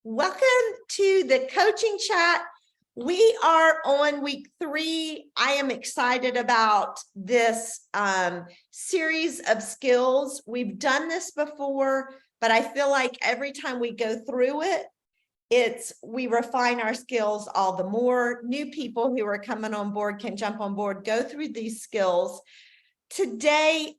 Welcome to the coaching chat. We are on week 3. I am excited about this series of skills. We've done this before, but I feel like every time we go through it, we refine our skills all the more. New people who are coming on board can jump on board, go through these skills. Today,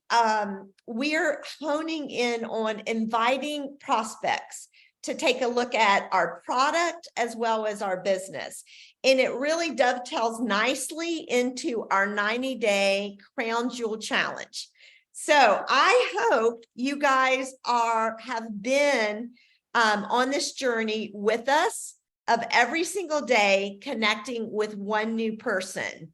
we're honing in on inviting prospects to take a look at our product as well as our business. And it really dovetails nicely into our 90-day Crown Jewel Challenge. So I hope you guys have been on this journey with us of every single day connecting with one new person.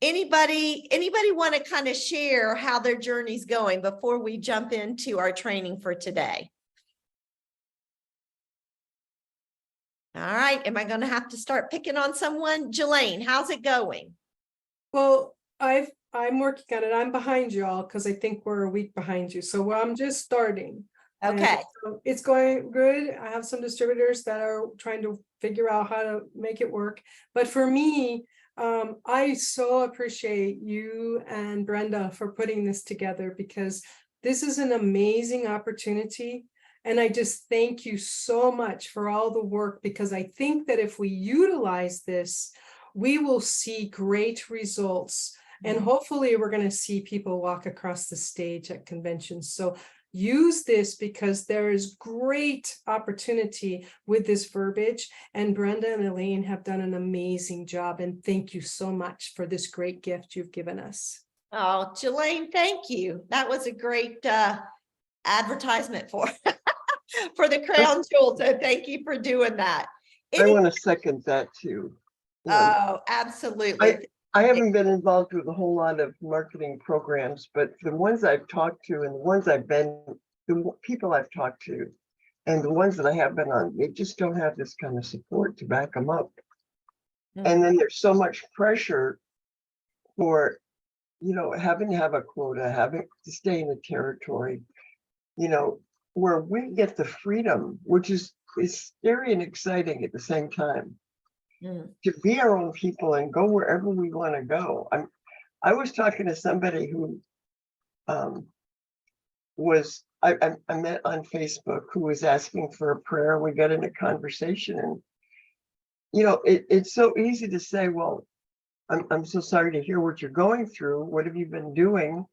Anybody want to kind of share how their journey's going before we jump into our training for today? All right, am I going to have to start picking on someone? Jelaine, how's it going? Well, I'm working on it. I'm behind you all because I think we're a week behind you. So I'm just starting. Okay. So it's going good. I have some distributors that are trying to figure out how to make it work. But for me, I so appreciate you and Brenda for putting this together because this is an amazing opportunity. And I just thank you so much for all the work, because I think that if we utilize this, we will see great results. And hopefully we're going to see people walk across the stage at conventions. So use this because there is great opportunity with this verbiage. And Brenda and Elaine have done an amazing job. And thank you so much for this great gift you've given us. Oh, Jelaine, thank you. That was a great advertisement for the Crown Jewel. So thank you for doing that. I want to second that too. Oh, absolutely. I haven't been involved with a whole lot of marketing programs, but the ones I've talked to and the ones the people I've talked to and the ones that I have been on, they just don't have this kind of support to back them up. And then there's so much pressure for, having to have a quota, having to stay in the territory, where we get the freedom, which is scary and exciting at the same time. To be our own people and go wherever we want to go. I was talking to somebody who I met on Facebook, who was asking for a prayer. We got in a conversation, and it's so easy to say, well, I'm so sorry to hear what you're going through. What have you been doing?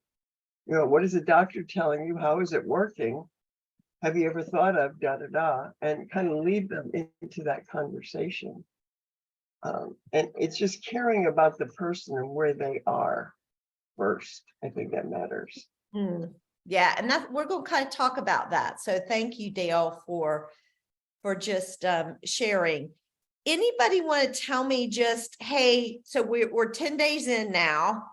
What is the doctor telling you? How is it working? Have you ever thought of da-da-da? And kind of lead them into that conversation. And it's just caring about the person and where they are first. I think that matters. Yeah, and we're going to kind of talk about that. So thank you, Dale, for just sharing. Anybody want to tell me just, hey, so we're 10 days in now.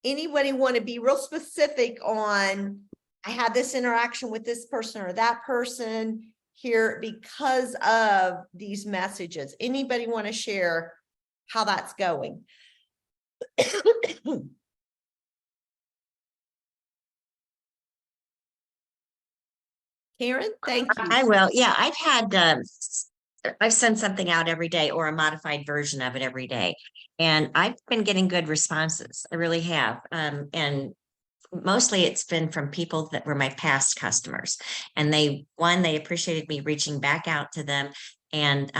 Anybody want to be real specific on, I had this interaction with this person or that person here because of these messages? Anybody want to share how that's going? Karen, thank you. I will. Yeah, I've sent something out every day or a modified version of it every day. And I've been getting good responses. I really have. And mostly it's been from people that were my past customers. And they appreciated me reaching back out to them. And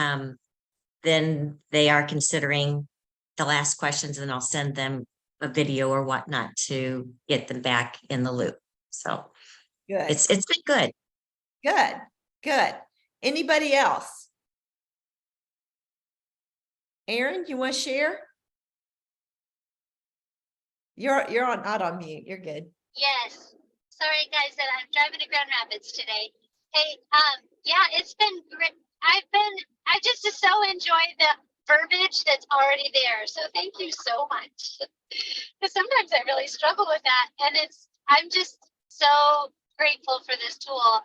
then they are considering the last questions, and I'll send them a video or whatnot to get them back in the loop. So Good. it's been good. Good. Anybody else? Aaron, you want to share? You're not on mute. You're good. Yes. Sorry, guys, that I'm driving to Grand Rapids today. Hey, yeah, it's been great. I just so enjoy the verbiage that's already there. So thank you so much. Because sometimes I really struggle with that, and I'm just so grateful for this tool.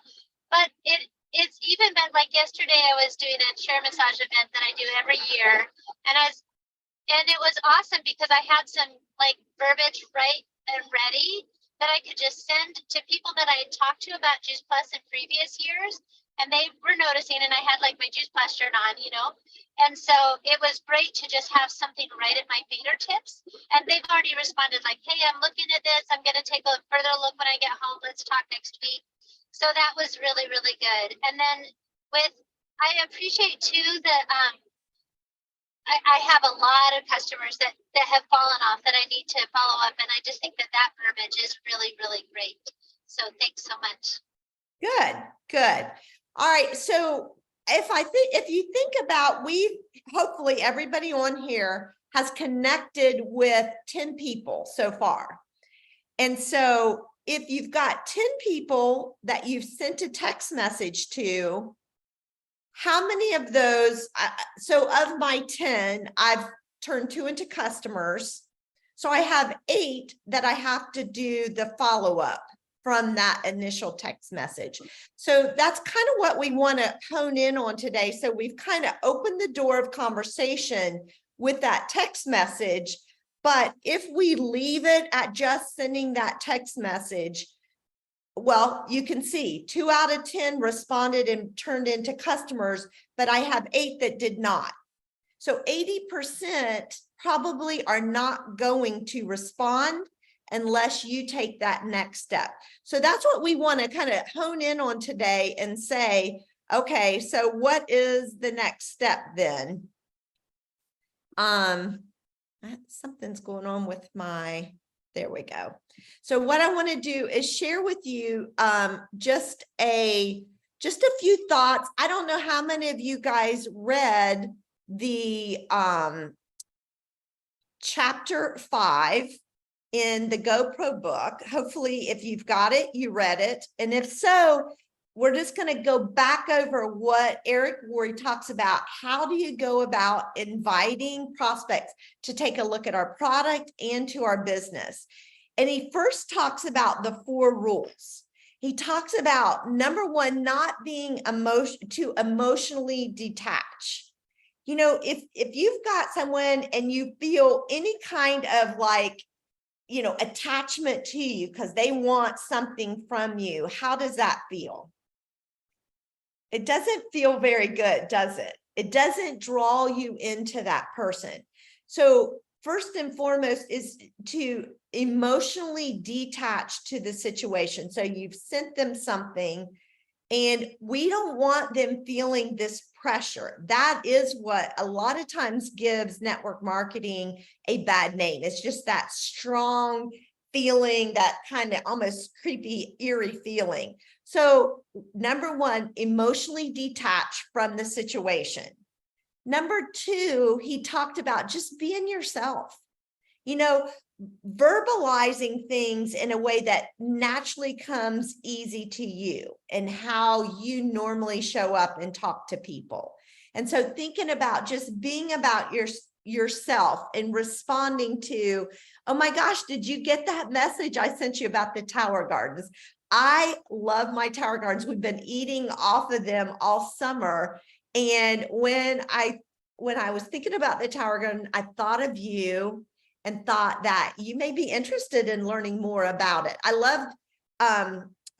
But it's even been like yesterday. I was doing a chair massage event that I do every year, and it was awesome because I had some like verbiage right and ready that I could just send to people that I had talked to about Juice Plus in previous years. and they were noticing, and I had like my Juice Plus shirt on, you know, and so it was great to just have something right at my fingertips. And they've already responded like, hey, I'm looking at this. I'm going to take a further look when I get home. Let's talk next week. So that was really, really good. And then I appreciate too that I have a lot of customers that have fallen off that I need to follow up. And I just think that verbiage is really, really great. So thanks so much. Good, good. All right. So if you think about, hopefully everybody on here has connected with 10 people so far. And so if you've got 10 people that you've sent a text message to, how many of those, so of my 10, I've turned 2 into customers. So I have 8 that I have to do the follow-up from that initial text message. So that's kind of what we want to hone in on today. So we've kind of opened the door of conversation with that text message. But if we leave it at just sending that text message, well, you can see 2 out of 10 responded and turned into customers, but I have 8 that did not. So 80% probably are not going to respond unless you take that next step. So that's what we want to kind of hone in on today and say, okay, so what is the next step then? Something's going on with there we go. So what I want to do is share with you just a few thoughts. I don't know how many of you guys read the chapter 5 in the GoPro book. Hopefully, if you've got it, you read it. And if so, we're just going to go back over what Eric Worre talks about. How do you go about inviting prospects to take a look at our product and to our business? And he first talks about the 4 rules. He talks about, number 1, not being too emotionally detached. You know, if you've got someone and you feel any kind of like, you know, attachment to you because they want something from you, how does that feel? It doesn't feel very good, does it? It doesn't draw you into that person. So first and foremost is to emotionally detach to the situation. So you've sent them something and we don't want them feeling this pressure. That is what a lot of times gives network marketing a bad name. It's just that strong feeling, that kind of almost creepy, eerie feeling. So number 1, emotionally detach from the situation. Number 2, he talked about just being yourself, you know, verbalizing things in a way that naturally comes easy to you and how you normally show up and talk to people. And so thinking about just being about yourself and responding to, oh my gosh, did you get that message I sent you about the Tower Gardens? I love my Tower Gardens. We've been eating off of them all summer. And when I was thinking about the Tower Garden, I thought of you and thought that you may be interested in learning more about it. I loved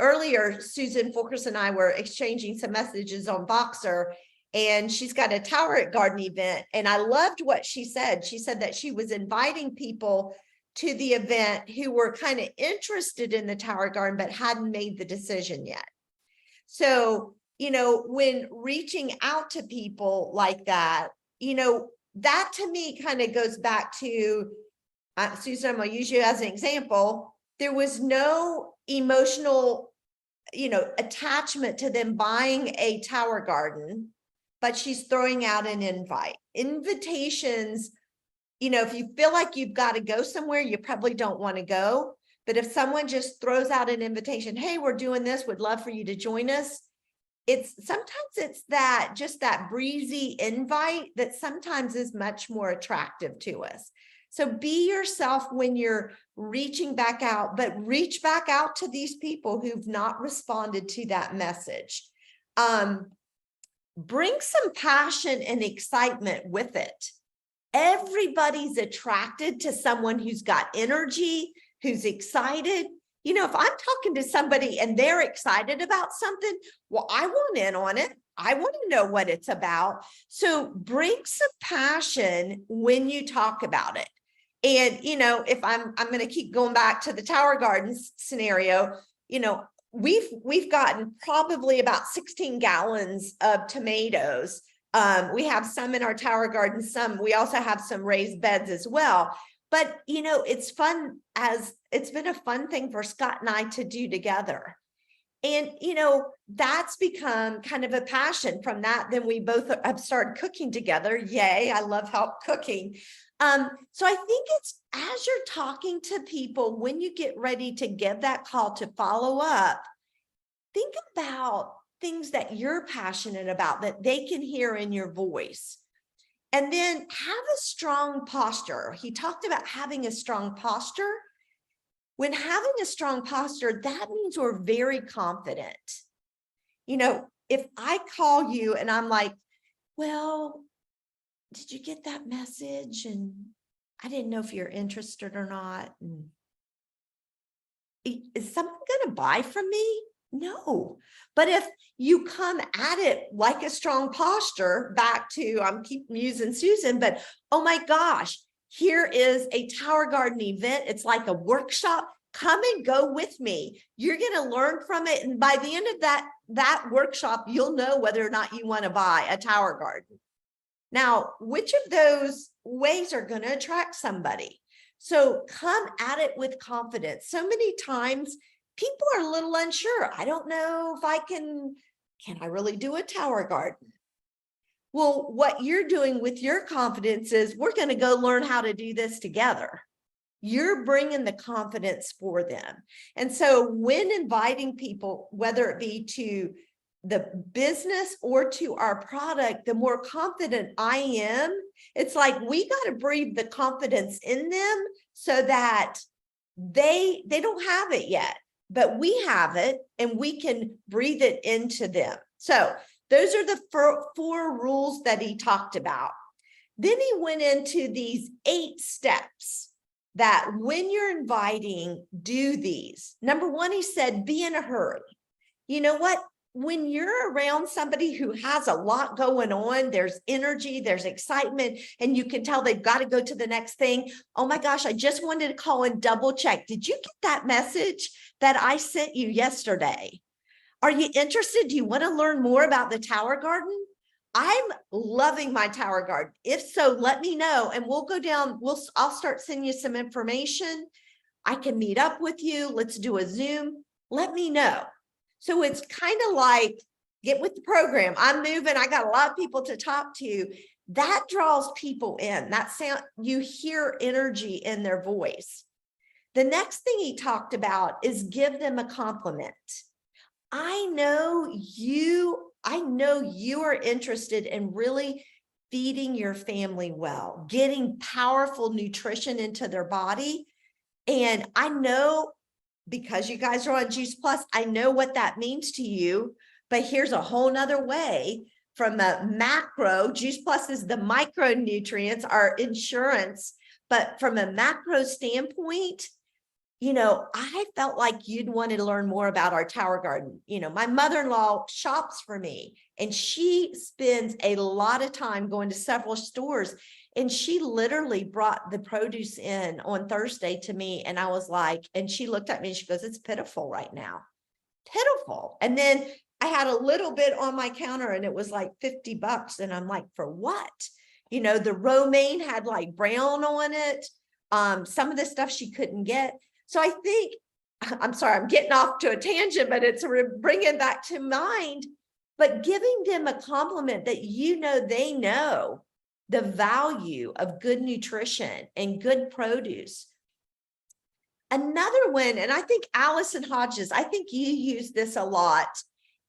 earlier, Susan Fulkers and I were exchanging some messages on Voxer, and she's got a Tower Garden event. And I loved what she said. She said that she was inviting people to the event who were kind of interested in the Tower Garden, but hadn't made the decision yet. So, you know, when reaching out to people like that, you know, that to me kind of goes back to, Susan, I'm going to use you as an example. There was no emotional, you know, attachment to them buying a Tower Garden, but she's throwing out an invite. Invitations, you know, if you feel like you've got to go somewhere, you probably don't want to go. But if someone just throws out an invitation, hey, we're doing this, would love for you to join us. Sometimes it's that just that breezy invite that sometimes is much more attractive to us. So be yourself when you're reaching back out, but reach back out to these people who've not responded to that message. Bring some passion and excitement with it. Everybody's attracted to someone who's got energy, who's excited. if I'm talking to somebody and they're excited about something, well, I want in on it. I want to know what it's about. So bring some passion when you talk about it. And, if I'm going to keep going back to the Tower Gardens scenario, we've gotten probably about 16 gallons of tomatoes. We have some in our Tower Garden, we also have some raised beds as well. But, it's fun, it's been a fun thing for Scott and I to do together. And, that's become kind of a passion from that. Then we both have started cooking together. Yay. I love help cooking. So I think it's as you're talking to people, when you get ready to give that call to follow up, think about things that you're passionate about that they can hear in your voice. And then have a strong posture. He talked about having a strong posture. When having a strong posture, that means we're very confident. If I call you and I'm like, well, did you get that message? And I didn't know if you're interested or not. And is someone going to buy from me? No. But if you come at it like a strong posture, back to, I'm keep using Susan, but oh my gosh, here is a Tower Garden event. It's like a workshop. Come and go with me. You're going to learn from it. And by the end of that workshop, you'll know whether or not you want to buy a Tower Garden. Now, which of those ways are going to attract somebody? So come at it with confidence. So many times people are a little unsure. I don't know if I can I really do a Tower Garden? Well, what you're doing with your confidence is we're going to go learn how to do this together. You're bringing the confidence for them. And so when inviting people, whether it be to the business or to our product, the more confident I am, it's like we got to breathe the confidence in them so that they don't have it yet, but we have it and we can breathe it into them. So those are the four rules that he talked about. Then he went into these 8 steps that when you're inviting, do these. Number 1, he said, be in a hurry. You know what? When you're around somebody who has a lot going on, there's energy, there's excitement, and you can tell they've got to go to the next thing. Oh my gosh, I just wanted to call and double check. Did you get that message that I sent you yesterday? Are you interested? Do you want to learn more about the Tower Garden? I'm loving my Tower Garden. If so, let me know and we'll go down. I'll start sending you some information. I can meet up with you. Let's do a Zoom. Let me know. So it's kind of like get with the program. I'm moving. I got a lot of people to talk to. That draws people in. That sound, you hear energy in their voice. The next thing he talked about is give them a compliment. I know you are interested in really feeding your family well, getting powerful nutrition into their body. And I know, because you guys are on Juice Plus, I know what that means to you, but here's a whole nother way. From a macro, Juice Plus is the micronutrients, our insurance, but from a macro standpoint, I felt like you'd want to learn more about our Tower Garden. My mother-in-law shops for me and she spends a lot of time going to several stores, and she literally brought the produce in on Thursday to me. And I was like, and she looked at me and she goes, it's pitiful right now. Pitiful. And then I had a little bit on my counter and it was like $50. And I'm like, for what? The romaine had like brown on it. Some of the stuff she couldn't get. So I think, I'm sorry, I'm getting off to a tangent, but it's bringing back to mind, but giving them a compliment that they know the value of good nutrition and good produce. Another one, and I think Allison Hodges, I think you use this a lot,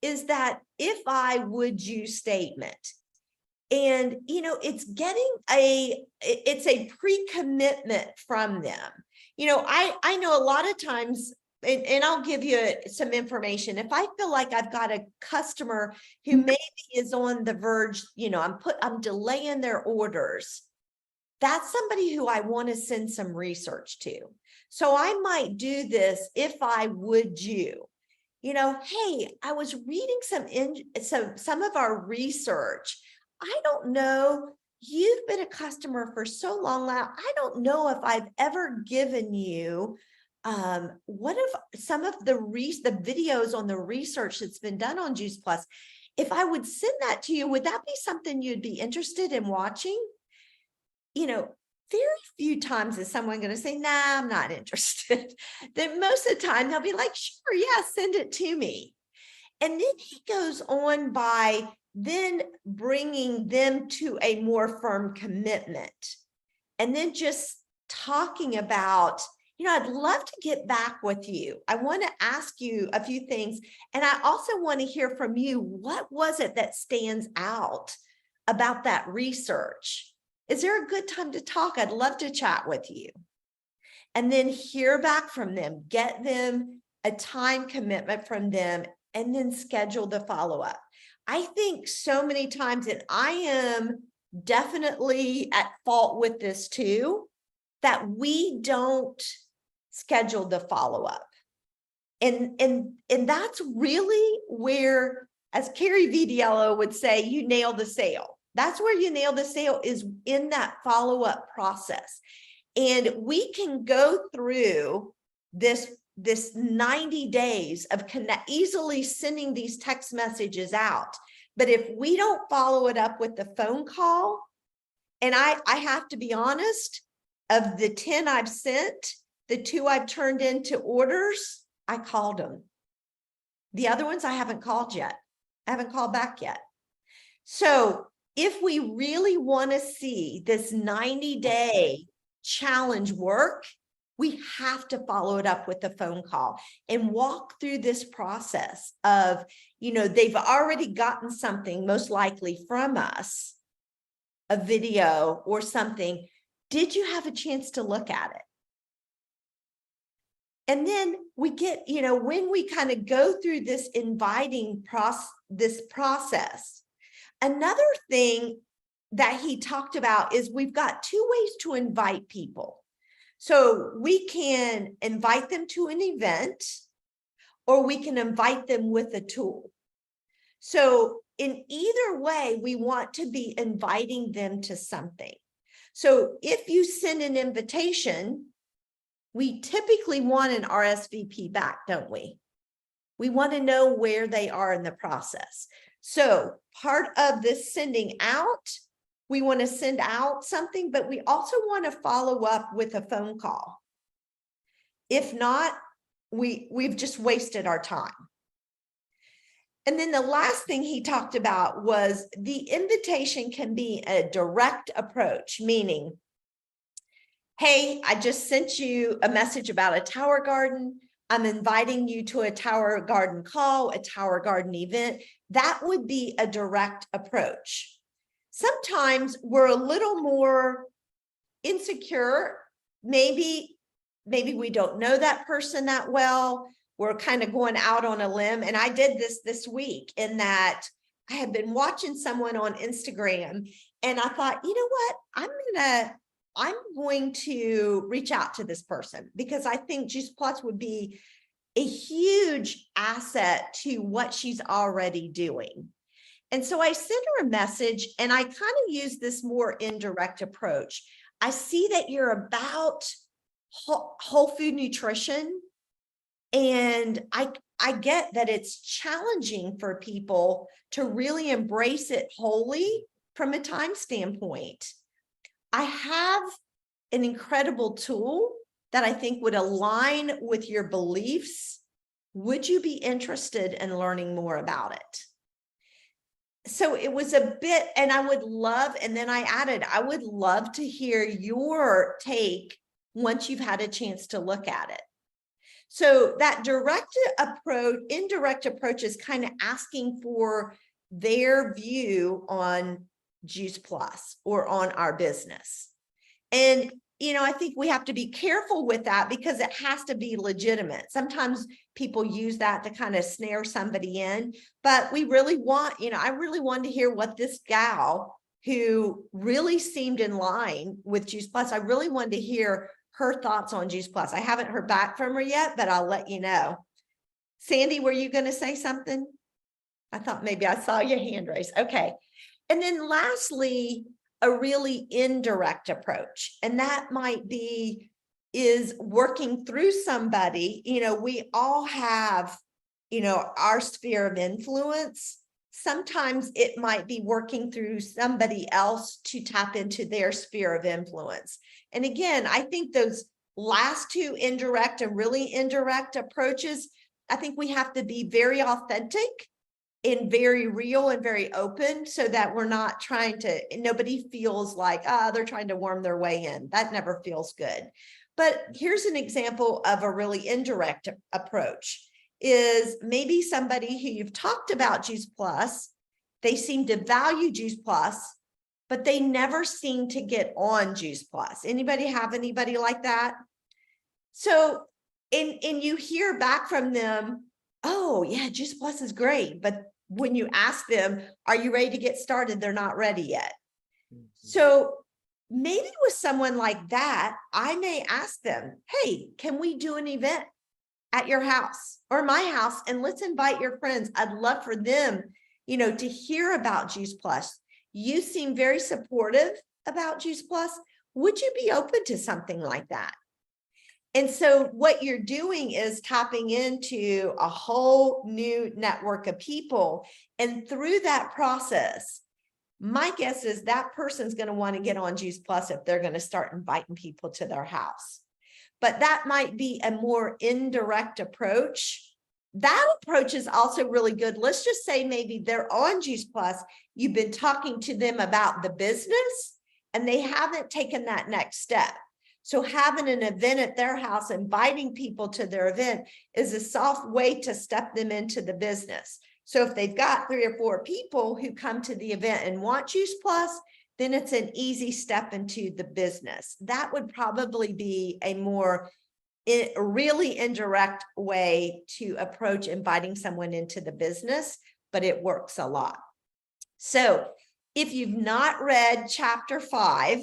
is that if I would you statement. And, it's a pre-commitment from them. I know a lot of times, and I'll give you some information. If I feel like I've got a customer who maybe is on the verge, I'm delaying their orders. That's somebody who I want to send some research to. So I might do this if I would you. You know, hey, I was reading some of our research. I don't know, you've been a customer for so long now. I don't know if I've ever given you one of some of the videos on the research that's been done on Juice Plus. If I would send that to you, would that be something you'd be interested in watching? You know, very few times is someone going to say, nah, I'm not interested. Then most of the time they'll be like, sure, yeah, send it to me. And then he goes on by then bringing them to a more firm commitment. And then just talking about, you know, I'd love to get back with you. I want to ask you a few things. And I also want to hear from you. What was it that stands out about that research? Is there a good time to talk? I'd love to chat with you. And then hear back from them, get them a time commitment from them, and then schedule the follow-up. I think so many times, and I am definitely at fault with this too, that we don't schedule the follow-up. And that's really where, as Carrie Vidiello would say, you nail the sale. That's where you nail the sale, is in that follow-up process. And we can go through this 90 days of easily sending these text messages out. But if we don't follow it up with the phone call, and I have to be honest, of the 10 I've sent, the 2 I've turned into orders, I called them. The other ones I haven't called yet. I haven't called back yet. So if we really want to see this 90-day challenge work, we have to follow it up with a phone call and walk through this process of, you know, they've already gotten something most likely from us, a video or something. Did you have a chance to look at it? And then we get, you know, when we kind of go through this inviting process, another thing that he talked about is we've got 2 ways to invite people. So we can invite them to an event, or we can invite them with a tool. So in either way, we want to be inviting them to something. So if you send an invitation, we typically want an RSVP back, don't we? We want to know where they are in the process. So part of this sending out, we want to send out something, but we also want to follow up with a phone call. If not, we've just wasted our time. And then the last thing he talked about was the invitation can be a direct approach, meaning, hey, I just sent you a message about a tower garden. I'm inviting you to a tower garden call, a tower garden event. That would be a direct approach. Sometimes we're a little more insecure. Maybe we don't know that person that well. We're kind of going out on a limb. And I did this week, in that I had been watching someone on Instagram, and I thought, you know what, I'm going to reach out to this person, because I think Juice Plus would be a huge asset to what she's already doing. And so I sent her a message, and I kind of use this more indirect approach. I see that you're about whole food nutrition, and I get that it's challenging for people to really embrace it wholly from a time standpoint. I have an incredible tool that I think would align with your beliefs. Would you be interested in learning more about it? So it was a bit, and I would love, and then I added, I would love to hear your take once you've had a chance to look at it. So that indirect approach is kind of asking for their view on Juice Plus or on our business. And, you know, I think we have to be careful with that, because it has to be legitimate. Sometimes people use that to kind of snare somebody in, but we really want, you know, I really wanted to hear what this gal, who really seemed in line with Juice Plus, I really wanted to hear her thoughts on Juice Plus. I haven't heard back from her yet, but I'll let you know. Sandy, were you going to say something? I thought maybe I saw your hand raised. Okay. And then lastly, a really indirect approach. And that might be is working through somebody. You know, we all have, you know, our sphere of influence. Sometimes it might be working through somebody else to tap into their sphere of influence. And again, I think those last two indirect and really indirect approaches, I think we have to be very authentic and very real and very open so that we're not trying to, nobody feels like, they're trying to worm their way in. That never feels good. But here's an example of a really indirect approach. Is maybe somebody who you've talked about Juice Plus, they seem to value Juice Plus, but they never seem to get on Juice Plus. Anybody have anybody like that? So, and you hear back from them, oh yeah, Juice Plus is great. But when you ask them, are you ready to get started? They're not ready yet. So maybe with someone like that, I may ask them, hey, can we do an event at your house or my house, and let's invite your friends. I'd love for them, you know, to hear about Juice Plus. You seem very supportive about Juice Plus. Would you be open to something like that? And so what you're doing is tapping into a whole new network of people. And through that process, my guess is that person's going to want to get on Juice Plus if they're going to start inviting people to their house. But that might be a more indirect approach. That approach is also really good. Let's just say maybe they're on Juice Plus. You've been talking to them about the business and they haven't taken that next step. So having an event at their house, inviting people to their event is a soft way to step them into the business. So if they've got 3 or 4 people who come to the event and want Juice Plus, then it's an easy step into the business. That would probably be a more really indirect way to approach inviting someone into the business, but it works a lot. So if you've not read chapter 5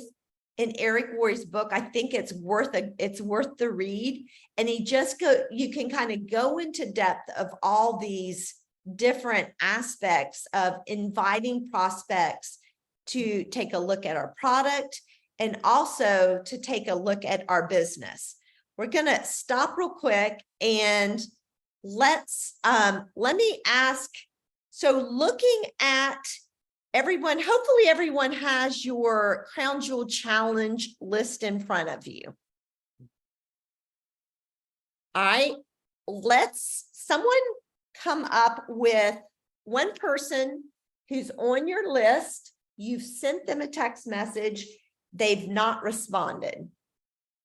in Eric Worre's book, I think it's worth the read. And you can kind of go into depth of all these different aspects of inviting prospects to take a look at our product and also to take a look at our business. We're going to stop real quick and let me ask, so looking at everyone, hopefully everyone has your Crown Jewel Challenge list in front of you. All right, let's someone come up with one person who's on your list. You've sent them a text message. They've not responded.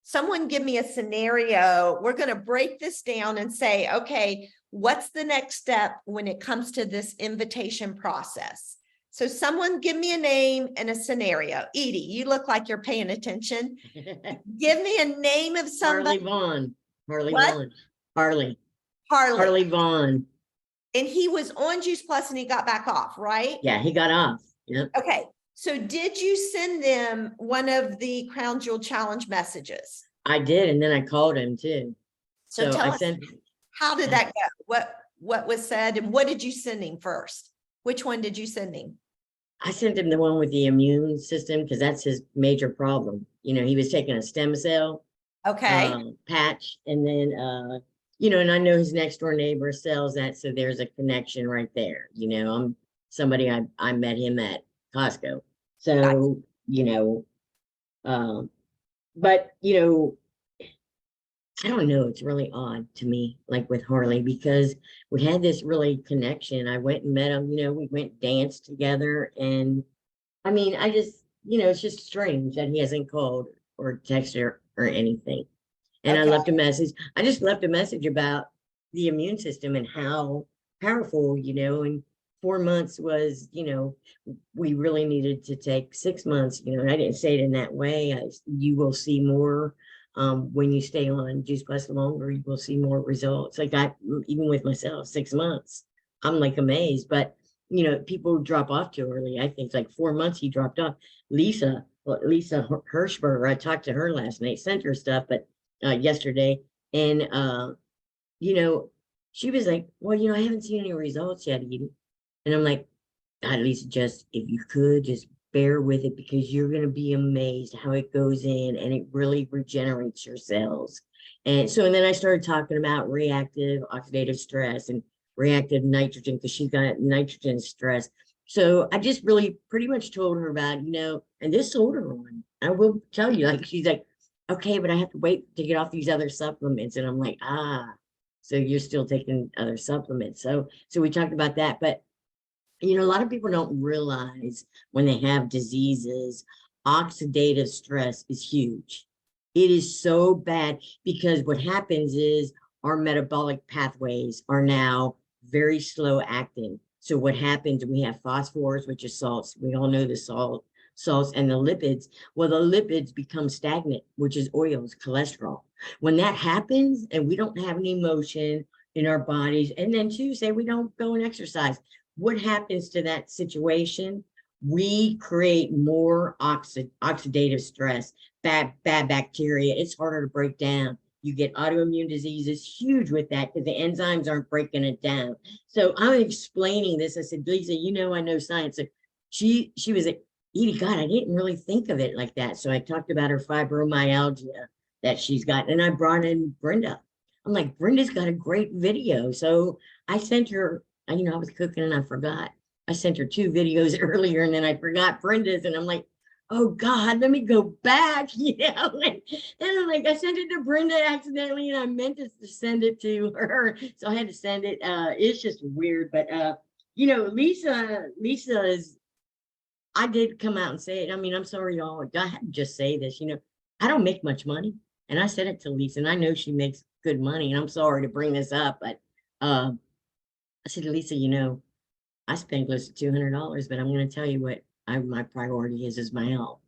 Someone give me a scenario. We're going to break this down and say, okay, what's the next step when it comes to this invitation process? So someone give me a name and a scenario. Edie, you look like you're paying attention. Give me a name of somebody. Harley What? Vaughn. Harley Harley. Vaughn. And he was on Juice Plus and he got back off, right? Yeah, he got off. Yep. Okay. So did you send them one of the Crown Jewel Challenge messages? I did, and then I called him too. So tell I us, sent. how did that go? What was said and what did you send him first? Which one did you send him? I sent him the one with the immune system because that's his major problem. You know, he was taking a stem cell Okay. patch, and then you know, and I know his next door neighbor sells that, so there's a connection right there. You know, I'm somebody I met him at Costco. So, you know, but you know, I don't know, it's really odd to me, like with Harley, because we had this really connection. I went and met him, you know, we went dance together, and I mean, I just, you know, it's just strange that he hasn't called or texted or anything. And I Okay. left a message. I just left a message about the immune system and how powerful, you know, and 4 months was, you know, we really needed to take 6 months, you know, and I didn't say it in that way. You will see more when you stay on Juice Plus longer, you will see more results. Like even with myself, 6 months, I'm like amazed, but you know, people drop off too early. I think it's like 4 months he dropped off. Lisa Hirschberger, I talked to her last night, sent her stuff, but yesterday, and you know, she was like, well, you know, I haven't seen any results yet, Edie. And I'm like, at least just if you could just bear with it, because you're going to be amazed how it goes in and it really regenerates your cells. And so, and then I started talking about reactive oxidative stress and reactive nitrogen, because she's got nitrogen stress. So I just really pretty much told her about, you know, and this sold her on. I will tell you, like, she's like, okay, but I have to wait to get off these other supplements. And I'm like, so you're still taking other supplements. So we talked about that, but you know, a lot of people don't realize when they have diseases, oxidative stress is huge. It is so bad, because what happens is our metabolic pathways are now very slow acting. So what happens, we have phosphorus, which is salts. We all know the salts, and the lipids. Well, the lipids become stagnant, which is oils, cholesterol. When that happens and we don't have any motion in our bodies, and then too, say we don't go and exercise, what happens to that situation? We create more oxidative stress, bad bacteria. It's harder to break down. You get autoimmune diseases, huge with that, because the enzymes aren't breaking it down. So I'm explaining this. I said, Lisa, you know, I know science. So she was like, Edie, God, I didn't really think of it like that. So I talked about her fibromyalgia that she's got, and I brought in Brenda. I'm like, Brenda's got a great video. So I sent her, you know, I was cooking and I forgot. I sent her 2 videos earlier, and then I forgot Brenda's, and I'm like, oh God, let me go back, you know. And I'm like, I sent it to Brenda accidentally, and I meant to send it to her, so I had to send it. It's just weird, but you know, Lisa is. I did come out and say it. I mean, I'm sorry, y'all. I had to just say this. You know, I don't make much money, and I said it to Lisa, and I know she makes good money, and I'm sorry to bring this up, but I said, Lisa, you know, I spend close to $200, but I'm going to tell you what my priority is my health.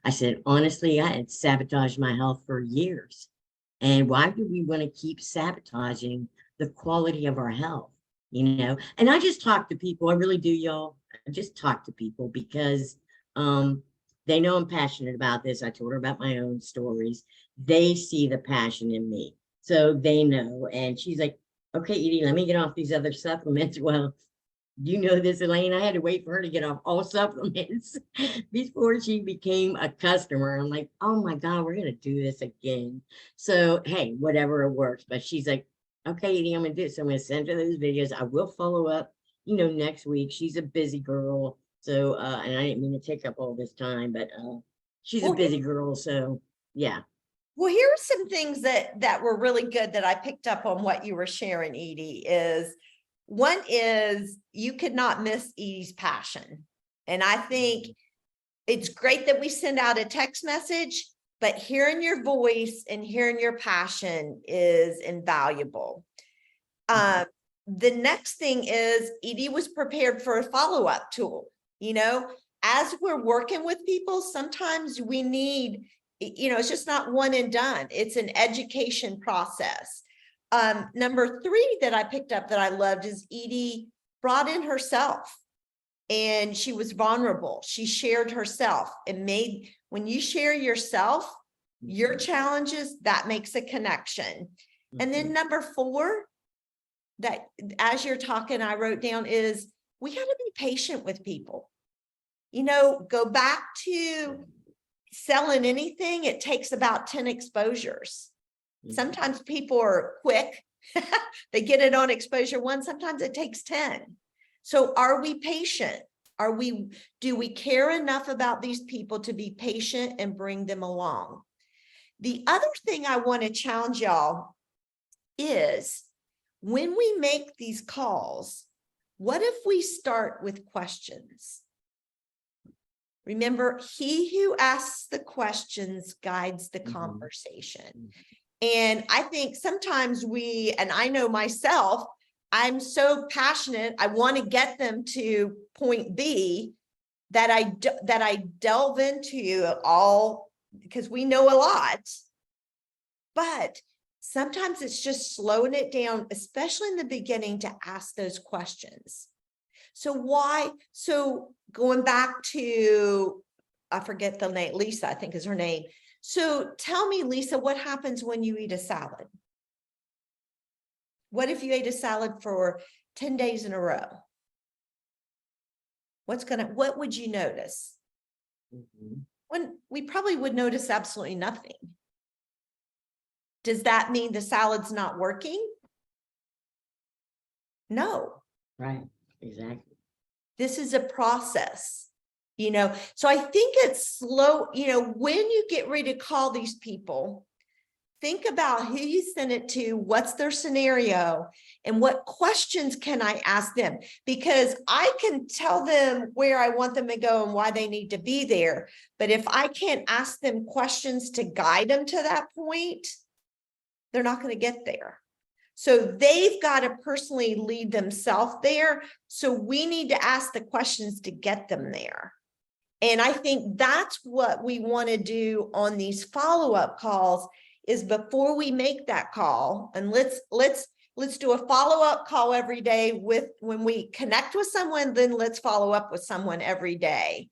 I said, honestly, I had sabotaged my health for years. And why do we want to keep sabotaging the quality of our health? You know, and I just talk to people. I really do, y'all. I just talk to people because they know I'm passionate about this. I told her about my own stories. They see the passion in me. So they know. And she's like, okay, Edie, let me get off these other supplements. Well, you know this, Elaine, I had to wait for her to get off all supplements before she became a customer. I'm like, oh my God, we're going to do this again. So, hey, whatever it works. But she's like, okay, Edie, I'm going to do it. So I'm going to send her those videos. I will follow up, you know, next week. She's a busy girl. So, and I didn't mean to take up all this time, but she's a busy girl. So, yeah. Well, here are some things that were really good that I picked up on what you were sharing, Edie, is one is you could not miss Edie's passion. And I think it's great that we send out a text message, but hearing your voice and hearing your passion is invaluable. The next thing is Edie was prepared for a follow-up tool. You know, as we're working with people, sometimes we need, you know, it's just not one and done. It's an education process. Number 3 that I picked up that I loved is Edie brought in herself, and she was vulnerable. She shared herself. When you share yourself, your challenges, that makes a connection. And then number 4, that as you're talking, I wrote down is we got to be patient with people. You know, go back to selling anything, it takes about 10 exposures. Sometimes people are quick. They get it on exposure 1. Sometimes it takes 10. So are we patient? Do we care enough about these people to be patient and bring them along? The other thing I want to challenge y'all is when we make these calls, what if we start with questions? Remember, he who asks the questions guides the conversation. And I think sometimes and I know myself, I'm so passionate, I want to get them to point B that I delve into all, because we know a lot, but sometimes it's just slowing it down, especially in the beginning, to ask those questions. So why, so going back to, I forget the name, Lisa, I think is her name. So tell me, Lisa, what happens when you eat a salad? What if you ate a salad for 10 days in a row? What would you notice? Mhm. When we probably would notice absolutely nothing. Does that mean the salad's not working? No. Right, exactly. This is a process, so I think it's slow, when you get ready to call these people, think about who you send it to, what's their scenario, and what questions can I ask them? Because I can tell them where I want them to go and why they need to be there. But if I can't ask them questions to guide them to that point, they're not going to get there. So they've got to personally lead themselves there. So we need to ask the questions to get them there. And I think that's what we want to do on these follow-up calls is before we make that call, and let's do a follow-up call every day when we connect with someone, then let's follow up with someone every day.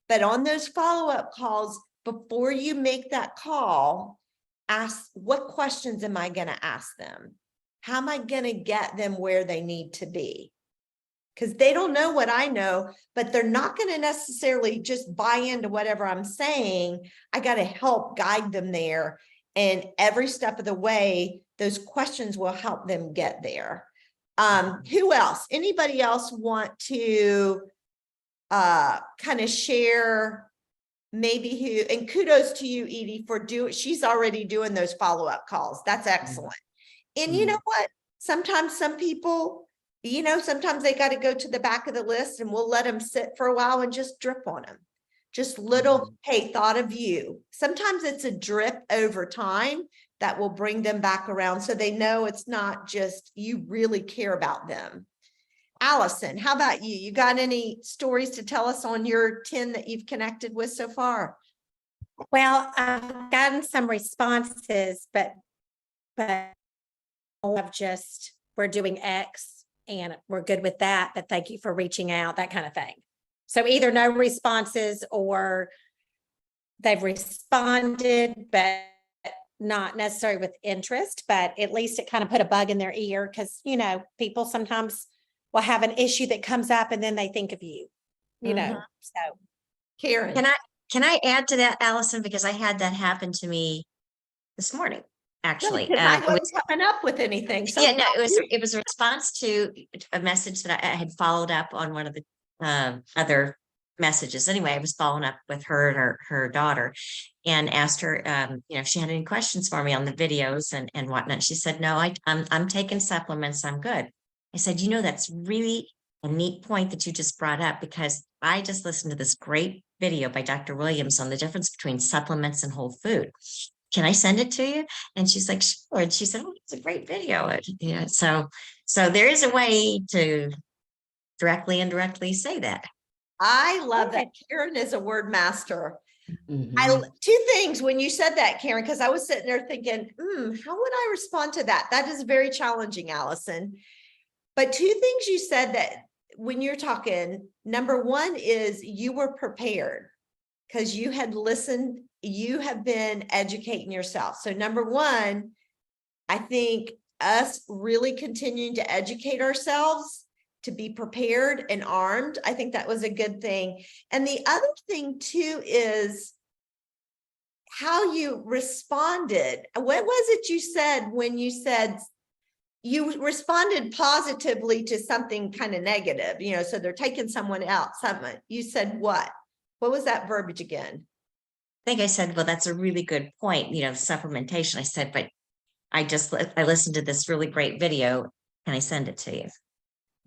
But on those follow-up calls, before you make that call, ask, what questions am I going to ask them? How am I going to get them where they need to be? Because they don't know what I know, but they're not going to necessarily just buy into whatever I'm saying. I got to help guide them there. And every step of the way, those questions will help them get there. Who else? Anybody else want to kind of share maybe who, and kudos to you, Edie, for she's already doing those follow-up calls. That's excellent. And you know what? Sometimes some people, sometimes they got to go to the back of the list and we'll let them sit for a while and just drip on them. Just little, hey, thought of you. Sometimes it's a drip over time that will bring them back around so they know it's not just you really care about them. Allison, how about you? You got any stories to tell us on your 10 that you've connected with so far? Well, I've gotten some responses, but of just, we're doing X and we're good with that, but thank you for reaching out, that kind of thing. So either no responses or they've responded, but not necessarily with interest, but at least it kind of put a bug in their ear because, people sometimes will have an issue that comes up and then they think of you, so. Karen. Can I add to that, Allison? Because I had that happen to me this morning, actually. Because I wasn't coming up with anything. So Yeah, no, it was a response to a message that I had followed up on one of the other messages. Anyway, I was following up with her and her daughter and asked her, if she had any questions for me on the videos and whatnot. She said, no, I'm taking supplements. I'm good. I said, that's really a neat point that you just brought up because I just listened to this great video by Dr. Williams on the difference between supplements and whole food. Can I send it to you? And she's like, sure. And she said, oh, it's a great video. Yeah. So there is a way to directly, indirectly say that. I love that. Karen is a word master. Mhm. Two things when you said that, Karen, because I was sitting there thinking, how would I respond to that? That is very challenging, Allison. But two things you said that when you're talking, number one is you were prepared because you had listened, you have been educating yourself. So number one, I think us really continuing to educate ourselves to be prepared and armed. I think that was a good thing. And the other thing too is how you responded. What was it you said when you said you responded positively to something kind of negative, so they're taking someone out, something. You said what? What was that verbiage again? I think I said, well, that's a really good point, supplementation. I said, but I listened to this really great video. Can I send it to you?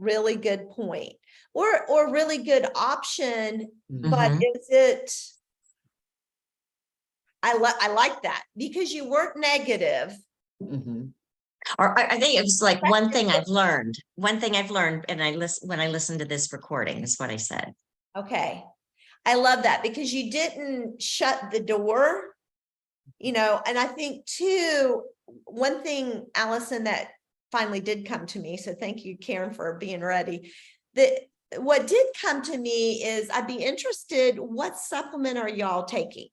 Really good point. Or really good option, but Mhm. is it, I like that because you weren't negative. Mhm. Or I think it was like one thing I've learned, and when I listened to this recording is what I said. Okay. I love that because you didn't shut the door, and I think too, one thing, Allison, that finally did come to me. So thank you, Karen, for being ready. That what did come to me is I'd be interested, what supplement are y'all taking?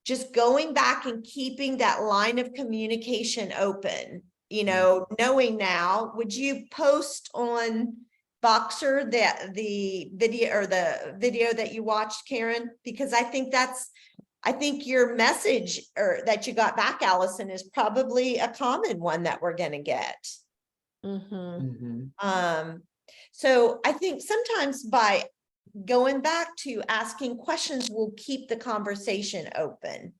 Just going back and keeping that line of communication open, you know, knowing now, would you post on Boxer that the video that you watched, Karen? Because I think your message or that you got back, Allison, is probably a common one that we're going to get. So I think sometimes by going back to asking questions will keep the conversation open.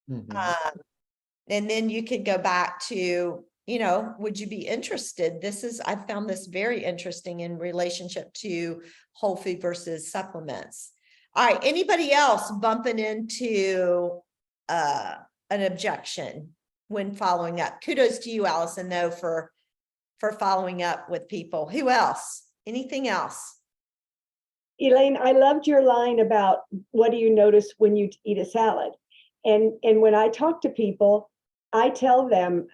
And then you could go back to, you know, would you be interested? I found this very interesting in relationship to whole food versus supplements. All right, anybody else bumping into an objection when following up? Kudos to you, Allison, though, for following up with people. Who else? Anything else? Elaine, I loved your line about what do you notice when you eat a salad? And when I talk to people, I tell them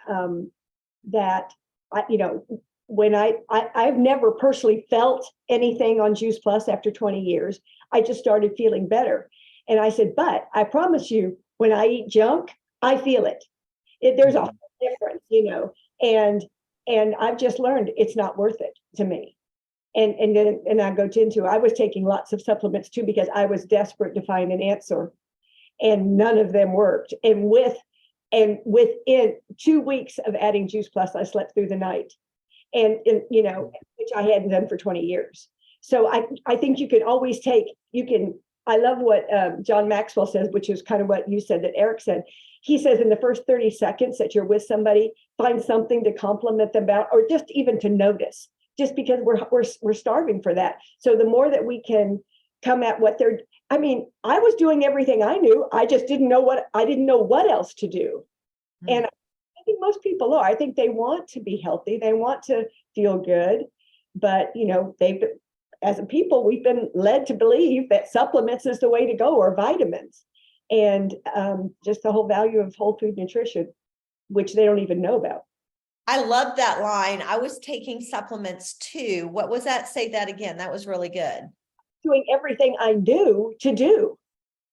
that when I've never personally felt anything on Juice Plus after 20 years. I just started feeling better. And I said, but I promise you, when I eat junk, I feel it. There's a difference, and I've just learned it's not worth it to me. And then I go into, I was taking lots of supplements too, because I was desperate to find an answer, and none of them worked. And within 2 weeks of adding Juice Plus, I slept through the night, and which I hadn't done for 20 years. So I think you can always I love what John Maxwell says, which is kind of what you said that Eric said. He says in the first 30 seconds that you're with somebody, find something to compliment them about, or just even to notice, just because we're starving for that. So the more that we can come at what I was doing everything I knew. I just didn't know what else to do. And I think most people are. I think they want to be healthy. They want to feel good, but as a people, we've been led to believe that supplements is the way to go, or vitamins, and just the whole value of whole food nutrition, which they don't even know about. I love that line. I was taking supplements too. What was that? Say that again. That was really good. Doing everything I knew to do.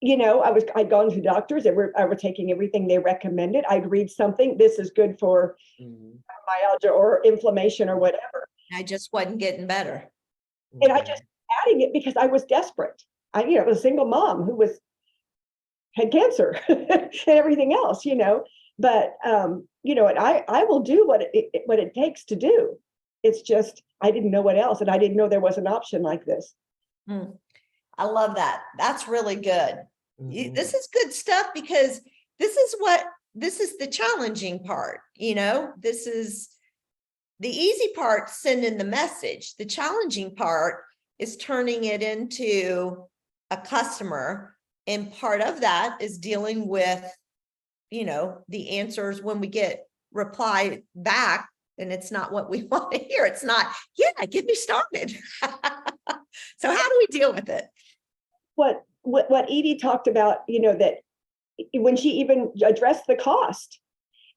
I'd gone to doctors. I was taking everything they recommended. I'd read something. This is good for myalgia or inflammation or whatever. I just wasn't getting better. And I just adding it because I was desperate. I was a single mom who had cancer and everything else, but and I will do what it takes to do. It's just, I didn't know what else. And I didn't know there was an option like this. I love that. That's really good. This is good stuff, because this is the challenging part. This is the easy part, sending the message. The challenging part is turning it into a customer. And part of that is dealing with, the answers when we get reply back and it's not what we want to hear. It's not, yeah, get me started. So how do we deal with it? What Edie talked about, that when she even addressed the cost,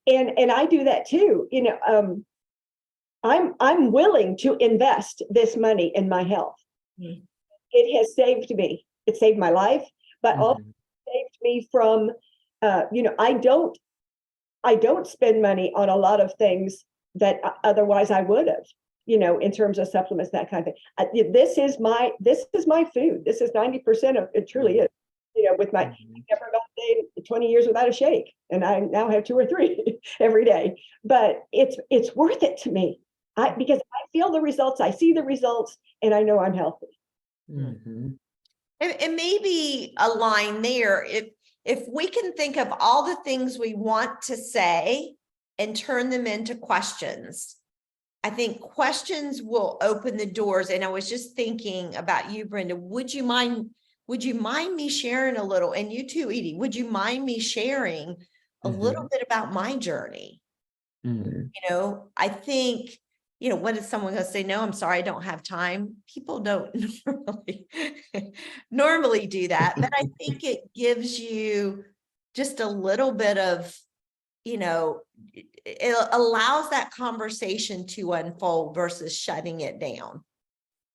and I do that too, I'm willing to invest this money in my health. It has saved me. It saved my life, but also saved me from, I don't spend money on a lot of things that otherwise I would have, in terms of supplements, that kind of thing. This is my food. This is 90% of it, truly is. With my, I never got a day 20 years without a shake, and I now have 2 or 3 every day. But it's worth it to me. Because I feel the results, I see the results, and I know I'm healthy. And maybe a line there, if we can think of all the things we want to say and turn them into questions, I think questions will open the doors. And I was just thinking about you, Brenda. Would you mind me sharing a little? And you too, Edie, would you mind me sharing a little bit about my journey? I think, what is someone going to say? No, I'm sorry, I don't have time. People don't normally do that, but I think it gives you just a little bit of, it allows that conversation to unfold versus shutting it down.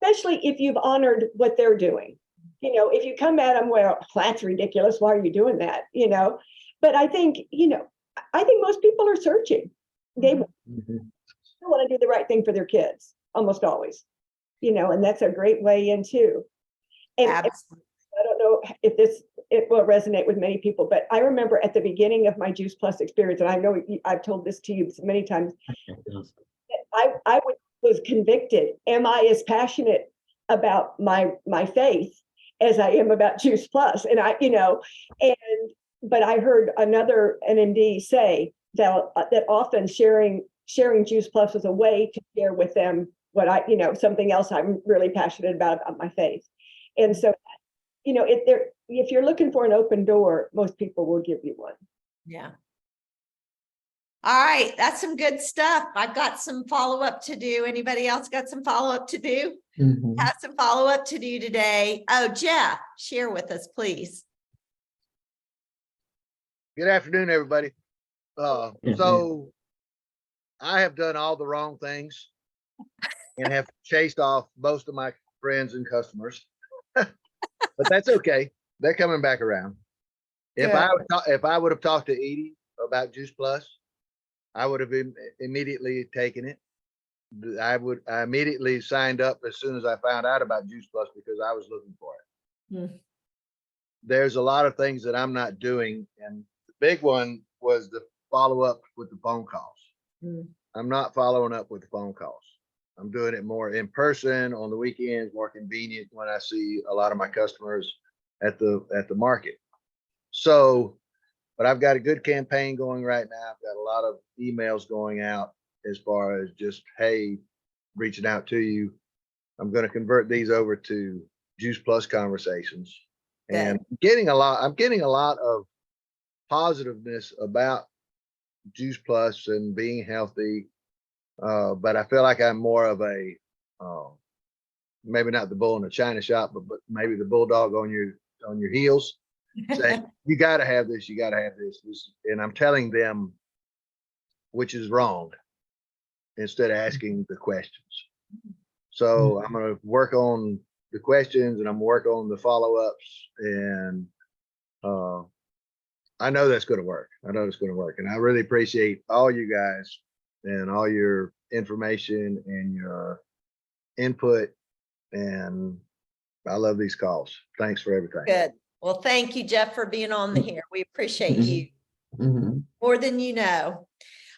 especially if you've honored what they're doing. You know, if you come at them, well, that's ridiculous. Why are you doing that? You know, but I think, you know, I think most people are searching. They Mhm. want to do the right thing for their kids, almost always, you know, and that's a great way in too. And Absolutely. I don't know if it will resonate with many people, but I remember at the beginning of my Juice Plus experience, and I know I've told this to you many times, I was convicted. Am I as passionate about my faith as I am about Juice Plus? And I, you know, but I heard an MD say that often sharing Juice Plus is a way to share with them what I, you know, something else I'm really passionate about my faith. And so, you know, if you're looking for an open door, most people will give you one. Yeah. All right, that's some good stuff. I've got some follow-up to do. Anybody else got some follow-up to do? Mhm. Have some follow-up to do today. Oh, Jeff, share with us, please. Good afternoon, everybody. So I have done all the wrong things and have chased off most of my friends and customers, but that's okay. They're coming back around. If I would have talked to Edie about Juice Plus, I would have immediately taken it. I immediately signed up as soon as I found out about Juice Plus because I was looking for it. Hmm. There's a lot of things that I'm not doing, and the big one was the follow up with the phone calls. Mm. I'm not following up with the phone calls. I'm doing it more in person on the weekends, more convenient when I see a lot of my customers at the market. So, but I've got a good campaign going right now. I've got a lot of emails going out as far as just, hey, reaching out to you. I'm going to convert these over to Juice Plus conversations. And I'm getting a lot of positiveness about Juice Plus and being healthy. But I feel like I'm more of a, maybe not the bull in the china shop, but maybe the bulldog on your heels saying, you got to have this, you got to have this. And I'm telling them, which is wrong, instead of asking the questions. So I'm going to work on the questions and I'm working on the follow-ups, and I know that's going to work. I know it's going to work. And I really appreciate all you guys and all your information and your input. And I love these calls. Thanks for everything. Good. Well, thank you, Jeff, for being on the here. We appreciate you Mhm. more than you know.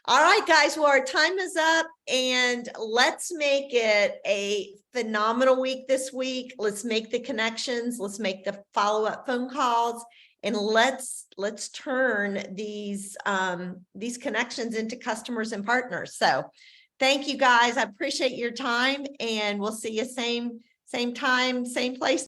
All right, guys. Well, our time is up, and let's make it a phenomenal week this week. Let's make the connections. Let's make the follow-up phone calls, and let's turn these connections into customers and partners. So thank you, guys. I appreciate your time, and we'll see you same time, same place